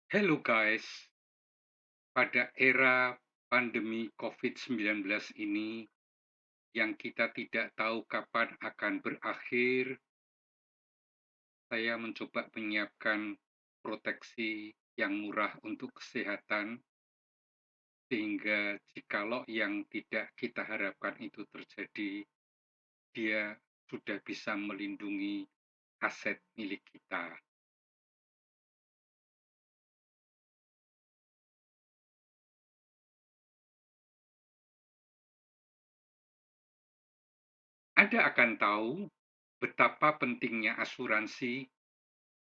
Hello guys, pada era pandemi COVID-19 ini yang kita tidak tahu kapan akan berakhir, saya mencoba menyiapkan proteksi yang murah untuk kesehatan sehingga jikalau yang tidak kita harapkan itu terjadi, dia sudah bisa melindungi aset milik kita. Anda akan tahu betapa pentingnya asuransi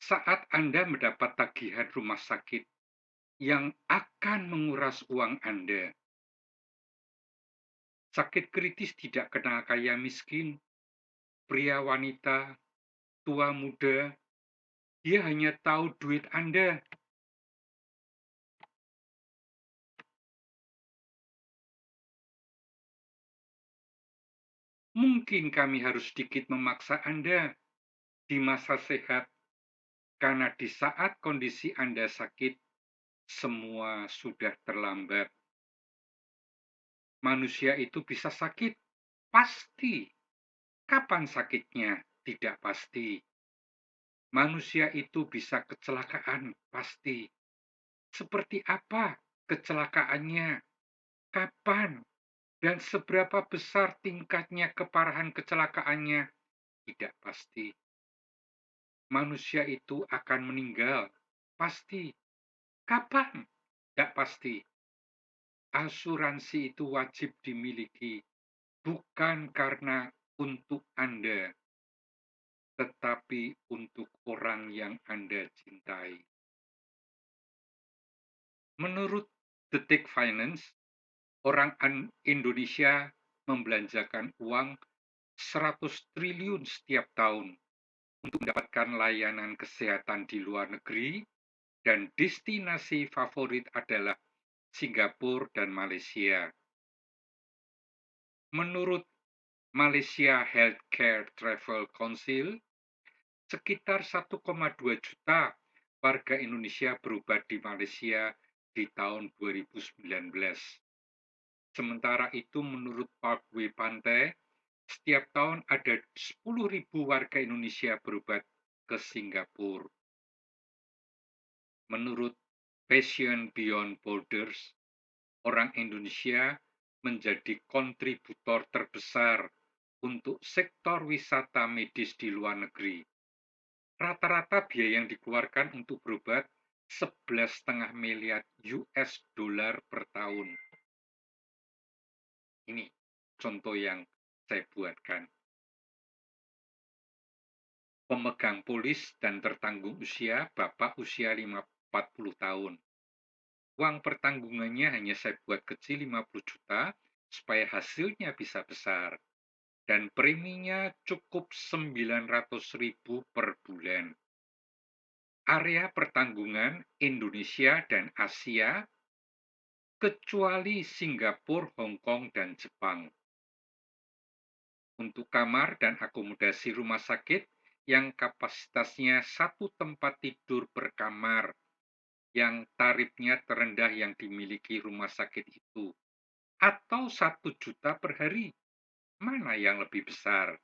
saat Anda mendapat tagihan rumah sakit yang akan menguras uang Anda. Sakit kritis tidak kenal kaya miskin, pria wanita, tua muda, dia hanya tahu duit Anda. Mungkin kami harus sedikit memaksa Anda di masa sehat, karena di saat kondisi Anda sakit, semua sudah terlambat. Manusia itu bisa sakit, pasti. Kapan sakitnya? Tidak pasti. Manusia itu bisa kecelakaan, pasti. Seperti apa kecelakaannya? Kapan? Dan seberapa besar tingkatnya keparahan kecelakaannya? Tidak pasti. Manusia itu akan meninggal, pasti. Kapan? Tidak pasti. Asuransi itu wajib dimiliki, bukan karena untuk Anda, tetapi untuk orang yang Anda cintai. Menurut Detik Finance, orang Indonesia membelanjakan uang 100 triliun setiap tahun untuk mendapatkan layanan kesehatan di luar negeri, dan destinasi favorit adalah Singapura dan Malaysia. Menurut Malaysia Healthcare Travel Council, sekitar 1,2 juta warga Indonesia berobat di Malaysia di tahun 2019. Sementara itu, menurut Parkway Pantai, setiap tahun ada 10.000 warga Indonesia berobat ke Singapura. Menurut Passion Beyond Borders, orang Indonesia menjadi kontributor terbesar untuk sektor wisata medis di luar negeri. Rata-rata biaya yang dikeluarkan untuk berobat 11,5 miliar US dollar per tahun. Ini contoh yang saya buatkan. Pemegang polis dan tertanggung usia, Bapak usia 40 tahun. Uang pertanggungannya hanya saya buat kecil 50 juta supaya hasilnya bisa besar. Dan preminya cukup 900.000 per bulan. Area pertanggungan Indonesia dan Asia, kecuali Singapura, Hong Kong, dan Jepang. Untuk kamar dan akomodasi rumah sakit yang kapasitasnya 1 tempat tidur per kamar, yang tarifnya terendah yang dimiliki rumah sakit itu, atau 1 juta per hari, mana yang lebih besar?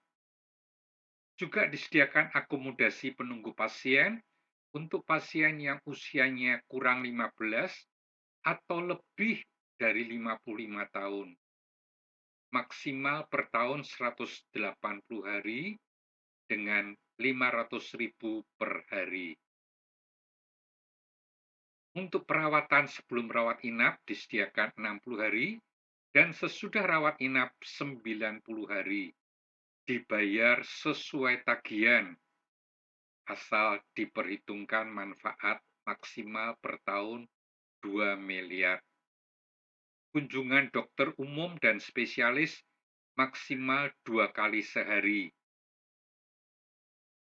Juga disediakan akomodasi penunggu pasien untuk pasien yang usianya kurang 15 atau lebih dari 55 tahun. Maksimal per tahun 180 hari dengan 500.000 per hari. Untuk perawatan sebelum rawat inap disediakan 60 hari dan sesudah rawat inap 90 hari. Dibayar sesuai tagihan, asal diperhitungkan manfaat maksimal per tahun 2 miliar. Kunjungan dokter umum dan spesialis maksimal 2 kali sehari.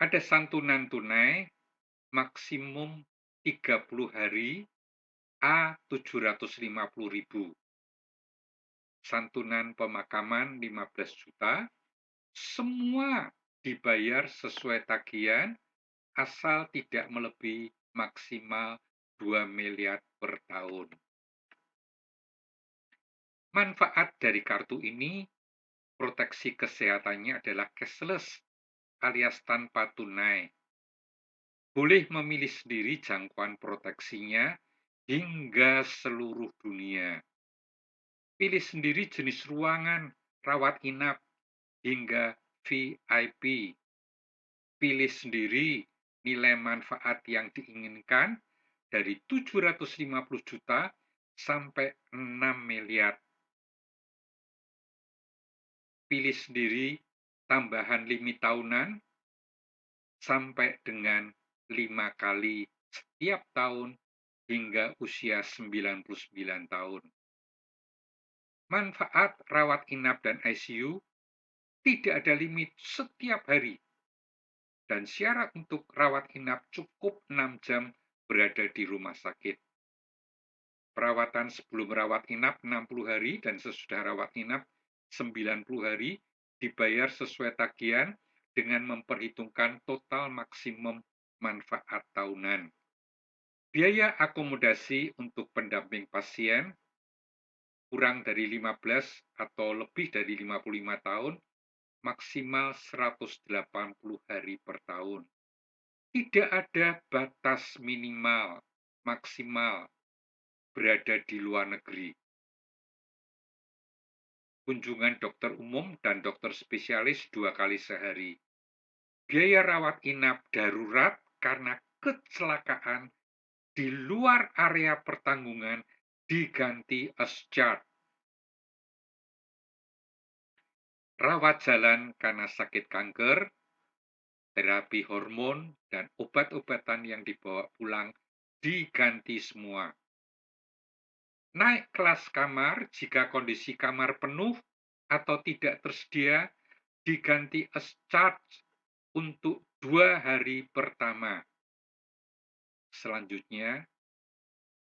Ada santunan tunai maksimum 30 hari A 750.000. Santunan pemakaman 15 juta. Semua dibayar sesuai tagihan asal tidak melebihi maksimal 2 miliar per tahun. Manfaat dari kartu ini, proteksi kesehatannya adalah cashless alias tanpa tunai. Boleh memilih sendiri jangkauan proteksinya hingga seluruh dunia. Pilih sendiri jenis ruangan, rawat inap, hingga VIP. Pilih sendiri nilai manfaat yang diinginkan dari 750 juta sampai 6 miliar. Pilih sendiri tambahan limit tahunan sampai dengan 5 kali setiap tahun hingga usia 99 tahun. Manfaat rawat inap dan ICU tidak ada limit setiap hari. Dan syarat untuk rawat inap cukup 6 jam berada di rumah sakit. Perawatan sebelum rawat inap 60 hari dan sesudah rawat inap 90 hari dibayar sesuai tagihan dengan memperhitungkan total maksimum manfaat tahunan. Biaya akomodasi untuk pendamping pasien kurang dari 15 atau lebih dari 55 tahun maksimal 180 hari per tahun. Tidak ada batas minimal, maksimal berada di luar negeri. Kunjungan dokter umum dan dokter spesialis 2 kali sehari. Biaya rawat inap darurat karena kecelakaan di luar area pertanggungan diganti as charge. Rawat jalan karena sakit kanker, terapi hormon, dan obat-obatan yang dibawa pulang diganti semua. Naik kelas kamar jika kondisi kamar penuh atau tidak tersedia diganti as charge untuk 2 hari pertama. Selanjutnya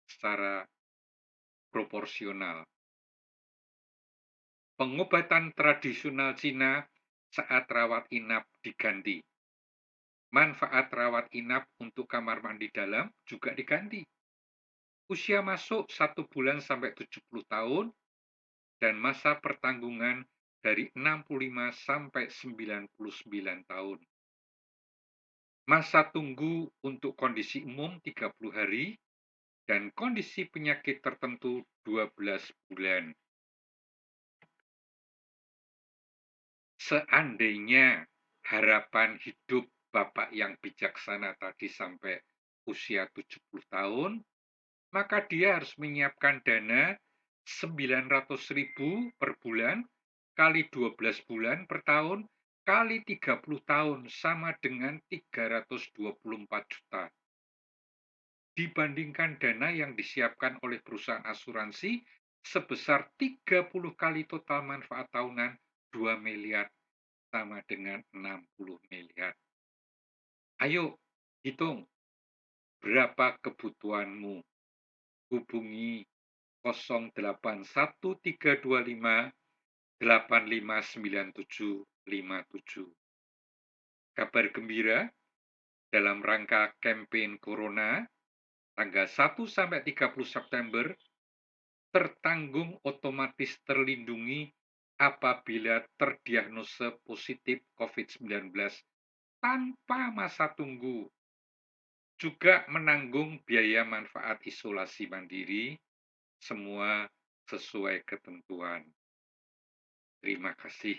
secara proporsional. Pengobatan tradisional Cina saat rawat inap diganti. Manfaat rawat inap untuk kamar mandi dalam juga diganti. Usia masuk 1 bulan sampai 70 tahun dan masa pertanggungan dari 65 sampai 99 tahun. Masa tunggu untuk kondisi umum 30 hari dan kondisi penyakit tertentu 12 bulan. Seandainya harapan hidup Bapak yang bijaksana tadi sampai usia 70 tahun, maka dia harus menyiapkan dana 900.000 per bulan kali 12 bulan per tahun kali 30 tahun sama dengan 324 juta. Dibandingkan dana yang disiapkan oleh perusahaan asuransi sebesar 30 kali total manfaat tahunan 2 miliar sama dengan 60 miliar. Ayo, hitung berapa kebutuhanmu. Hubungi 081325859757. Kabar gembira, dalam rangka kampanye Corona, tanggal 1 sampai 30 September, tertanggung otomatis terlindungi apabila terdiagnosa positif COVID-19 tanpa masa tunggu. Juga menanggung biaya manfaat isolasi mandiri, semua sesuai ketentuan. Terima kasih.